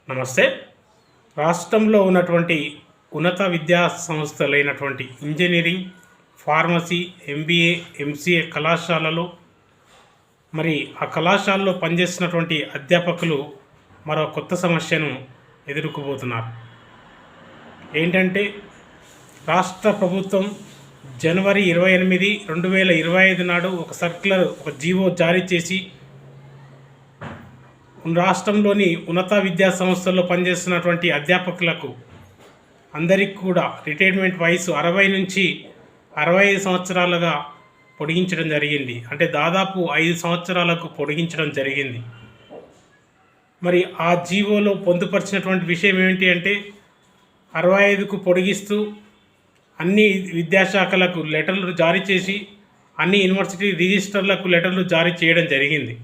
నమస్తే. రాష్ట్రంలో ఉన్నటువంటి ఉన్నత విద్యా సంస్థలైనటువంటి ఇంజనీరింగ్, ఫార్మసీ, ఎంబీఏ, ఎంసీఏ కళాశాలలో మరి ఆ కళాశాలలో పనిచేస్తున్నటువంటి అధ్యాపకులు మరో కొత్త సమస్యను ఎదుర్కోబోతున్నారు. ఏంటంటే రాష్ట్ర ప్రభుత్వం జనవరి 28, 2025 నాడు ఒక సర్క్యులర్, ఒక జీవో జారీ చేసి రాష్ట్రంలోని ఉన్నత విద్యా సంస్థల్లో పనిచేస్తున్నటువంటి అధ్యాపకులకు అందరికీ కూడా రిటైర్మెంట్ వయసు 60 నుంచి 65 సంవత్సరాలుగా పొడిగించడం జరిగింది. అంటే దాదాపు 5 సంవత్సరాలకు పొడిగించడం జరిగింది. మరి ఆ జీవోలో పొందుపరిచినటువంటి విషయం ఏమిటి అంటే 65కు పొడిగిస్తూ అన్ని విద్యాశాఖలకు లెటర్లు జారీ చేసి అన్ని యూనివర్సిటీ రిజిస్టర్లకు లెటర్లు జారీ చేయడం జరిగింది.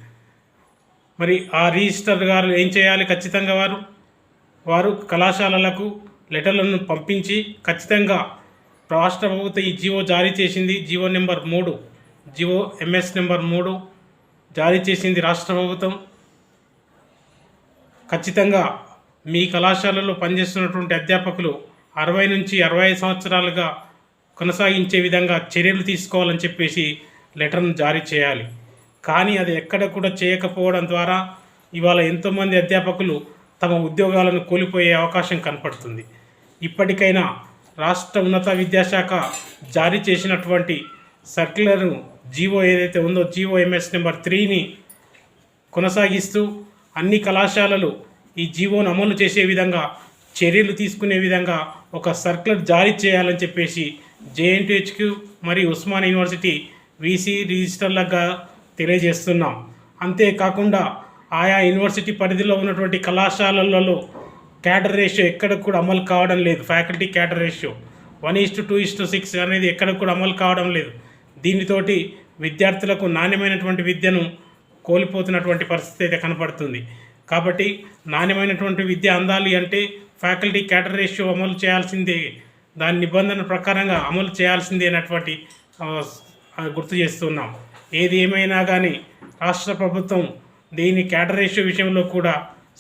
మరి ఆ రిజిస్టర్ గారు ఏం చేయాలి? ఖచ్చితంగా వారు కళాశాలలకు లెటర్లను పంపించి ఖచ్చితంగా రాష్ట్ర ప్రభుత్వం ఈ జీవో జారీ చేసింది. GO number 3, GO MS number 3 జారీ చేసింది రాష్ట్ర ప్రభుత్వం. ఖచ్చితంగా మీ కళాశాలలో పనిచేస్తున్నటువంటి అధ్యాపకులు 60 నుంచి 65 సంవత్సరాలుగా కొనసాగించే విధంగా చర్యలు తీసుకోవాలని చెప్పేసి లెటర్ను జారీ చేయాలి. కానీ అది ఎక్కడ కూడా చేయకపోవడం ద్వారా ఇవాళ ఎంతోమంది అధ్యాపకులు తమ ఉద్యోగాలను కోల్పోయే అవకాశం కనపడుతుంది. ఇప్పటికైనా రాష్ట్ర ఉన్నత విద్యాశాఖ జారీ చేసినటువంటి సర్క్యులర్ జీవో ఏదైతే ఉందో జీవో ఎంఎస్ నెంబర్ 3ని కొనసాగిస్తూ అన్ని కళాశాలలు ఈ జీవోను అమలు చేసే విధంగా చర్యలు తీసుకునే విధంగా ఒక సర్క్యులర్ జారీ చేయాలని చెప్పేసి జేఎన్టీహెచ్క్యూ మరియు ఉస్మానియా యూనివర్సిటీ వీసీ రిజిస్టర్లుగా తెలియజేస్తున్నాం. అంతేకాకుండా ఆయా యూనివర్సిటీ పరిధిలో ఉన్నటువంటి కళాశాలలలో క్యాడర్ రేషియో ఎక్కడ కూడా అమలు కావడం లేదు. ఫ్యాకల్టీ క్యాడర్ రేషియో 1:2:6 అనేది ఎక్కడ కూడా అమలు కావడం లేదు. దీనితోటి విద్యార్థులకు నాణ్యమైనటువంటి విద్యను కోల్పోతున్నటువంటి పరిస్థితి అయితే కనపడుతుంది. కాబట్టి నాణ్యమైనటువంటి విద్య అందాలి అంటే ఫ్యాకల్టీ క్యాడర్ రేషియో అమలు చేయాల్సిందే, దాని నిబంధన ప్రకారంగా అమలు చేయాల్సిందే అనేటువంటి గుర్తు చేస్తున్నాం. ఏది ఏమైనా కానీ రాష్ట్ర ప్రభుత్వం దీని క్యాడర్ రేషియో విషయంలో కూడా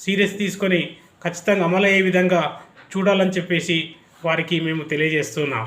సీరియస్ తీసుకొని ఖచ్చితంగా అమలయ్యే విధంగా చూడాలని చెప్పేసి వారికి మేము తెలియజేస్తున్నాం.